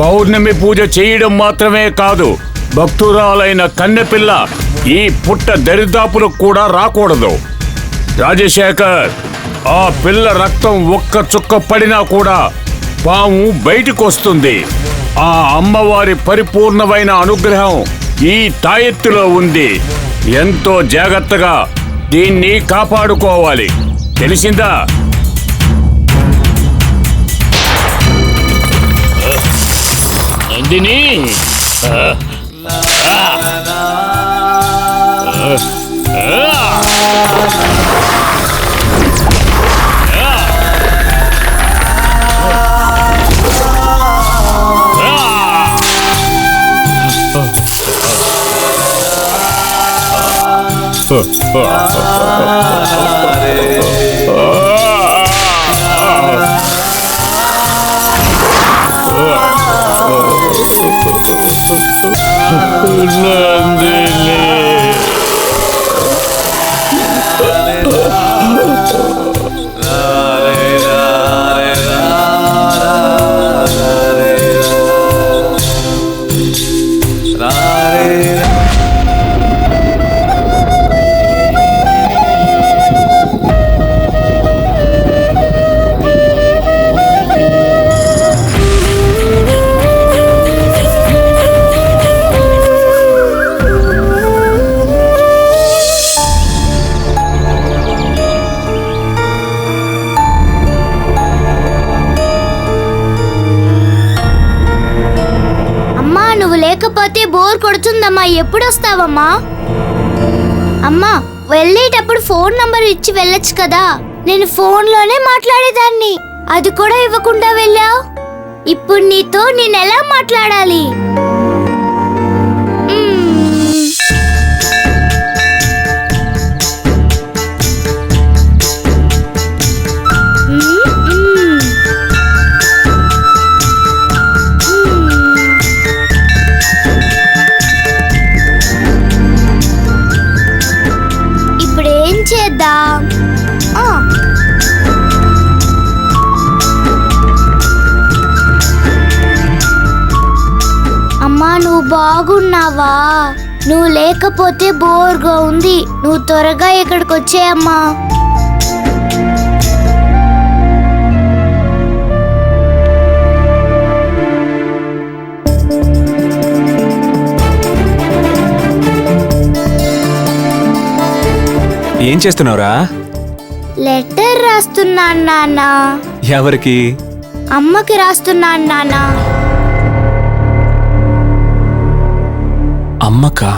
పౌర్ణమి పూజ చేయడం మాత్రమే కాదు, భక్తురాలైన కన్నెపిల్ల ఈ పుట్ట దరిదాపులకు కూడా రాకూడదు. రాజశేఖర్, ఆ పిల్ల రక్తం ఒక్క చుక్క పడినా కూడా పాము బయటికి వస్తుంది. ఆ అమ్మవారి పరిపూర్ణమైన అనుగ్రహం ఈ తాయెత్తులో ఉంది. ఎంతో జాగ్రత్తగా దీన్ని కాపాడుకోవాలి, తెలిసిందా? నందిని, లేకపోతే బోర్ కొడుతుందమ్మా. ఎప్పుడొస్తావమ్మా? అమ్మా, వెళ్ళేటప్పుడు ఫోన్ నంబర్ ఇచ్చి వెళ్ళొచ్చు కదా. నేను ఫోన్లోనే మాట్లాడేదాన్ని, అది కూడా ఇవ్వకుండా వెళ్ళావు. ఇప్పుడు నీతో నేనెలా మాట్లాడాలి? అమ్మా, నువ్వు బాగున్నావా? నువ్వు లేకపోతే బోర్గా ఉంది. నువ్వు త్వరగా ఇక్కడికి వచ్చేయమ్మా. ఏం చేస్తున్నావురా? లెటర్ రాస్తున్నాను నాన్న. ఎవరికి? అమ్మకి రాస్తున్నాను నాన్న. అమ్మకా?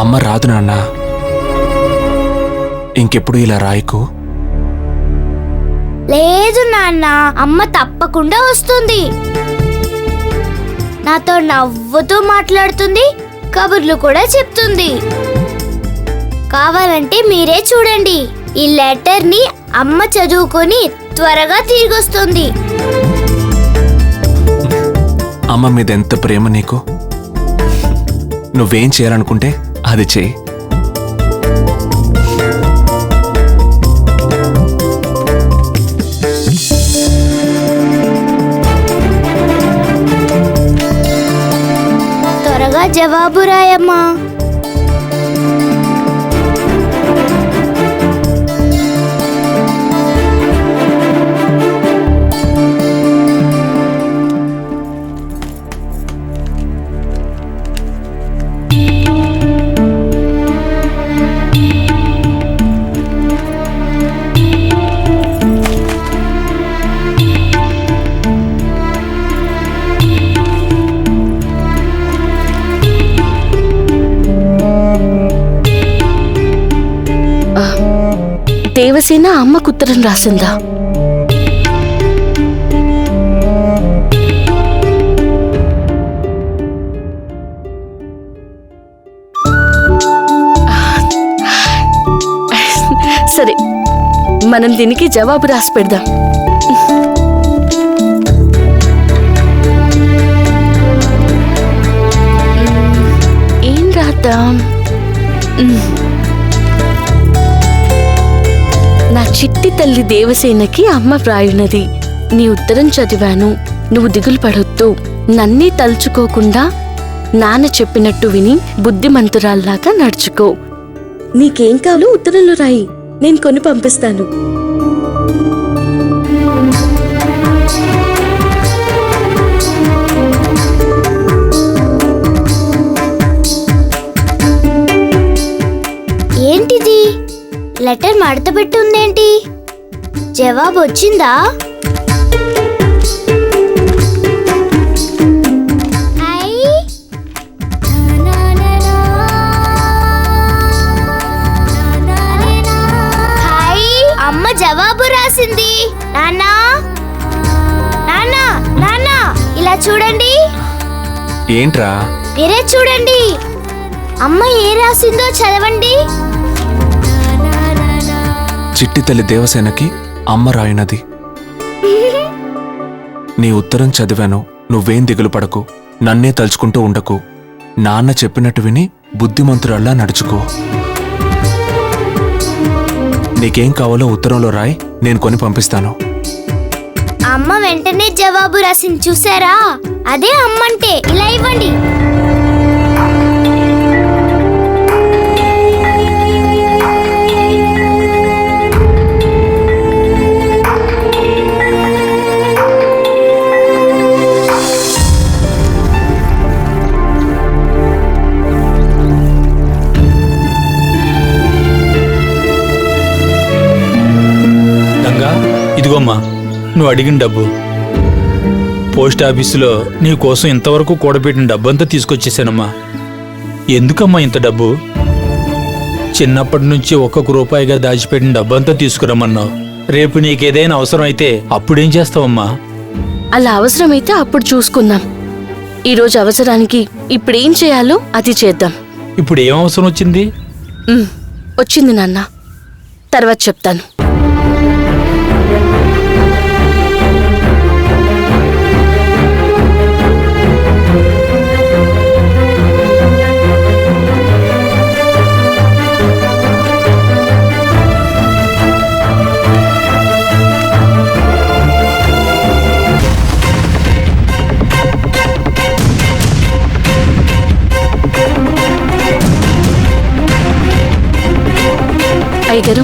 అమ్మ రాదు నాన్న, ఇంకెప్పుడు ఇలా రాయకు. లేదు నాన్న, అమ్మ తప్పకుండా వస్తుంది. నాతో నవ్వుతూ మాట్లాడుతుంది, కబుర్లు కూడా చెప్తుంది. కావాలంటే మీరే చూడండి. ఈ లెటర్ ని అమ్మ చదువుకొని త్వరగా తిరిగొస్తుంది. అమ్మ మీద ఎంత ప్రేమ నీకు. నువ్వేం చేయాలనుకుంటే అది చెయ్యి. త్వరగా జవాబు రాయమ్మా. దేవసేన అమ్మకు ఉత్తరం రాసిందా? సరే, మనం దీనికి జవాబు రాసి పెడదాం. చూద్దాం. నా చిట్టి తల్లి దేవసేనకి అమ్మ వ్రాయున్నది. నీ ఉత్తరం చదివాను. నువ్వు దిగులు పడొద్దు. నన్నే తలుచుకోకుండా నాన్న చెప్పినట్టు విని బుద్ధిమంతురాల్లాగా నడుచుకో. నీకేం కావాలో ఉత్తరంలో రాయి, నేను కొని పంపిస్తాను. ఏంటిది? లెటర్ మడత పెట్టి ఉందేంటి? జవాబు వచ్చిందా? అమ్మ జవాబు రాసింది. నాన్నా నాన్నా నాన్నా, ఇలా చూడండి. ఏంట్రా? మీరే చూడండి. అమ్మ ఏ రాసిందో చదవండి. చిట్టి తల్లి దేవసేనకి అమ్మ రాయినది. నీ ఉత్తరం చదివాను. నువ్వేం దిగులు పడకు. నన్నే తలుచుకుంటూ ఉండకు. నాన్న చెప్పినట్టు విని బుద్ధిమంతురాల్లా నడుచుకో. నీకేం కావాలో ఉత్తరంలో రాయి, నేను కొని పంపిస్తాను. అమ్మ వెంటనే జవాబు రాసింది, చూసారా? అదే అమ్మంటే. ఇలా ఇవ్వండి. ఇదిగోమ్మా, నువ్వు అడిగిన డబ్బు. పోస్ట్ ఆఫీసులో నీ కోసం ఇంతవరకు కూడబెట్టిన డబ్బంతా తీసుకొచ్చేసానమ్మా. ఎందుకమ్మా ఇంత డబ్బు? చిన్నప్పటి నుంచి ఒక్కొక్క రూపాయిగా దాచిపెట్టిన డబ్బంతా తీసుకురమ్మన్నావు. రేపు నీకేదైనా అవసరం అయితే అప్పుడేం చేస్తావమ్మా? అలా అవసరమైతే అప్పుడు చూసుకుందాం. ఈరోజు అవసరానికి ఇప్పుడేం చేయాలో అది చేద్దాం. ఇప్పుడు ఏం అవసరం వచ్చింది? వచ్చింది నాన్న, తర్వాత చెప్తాను. అయ్యగారు,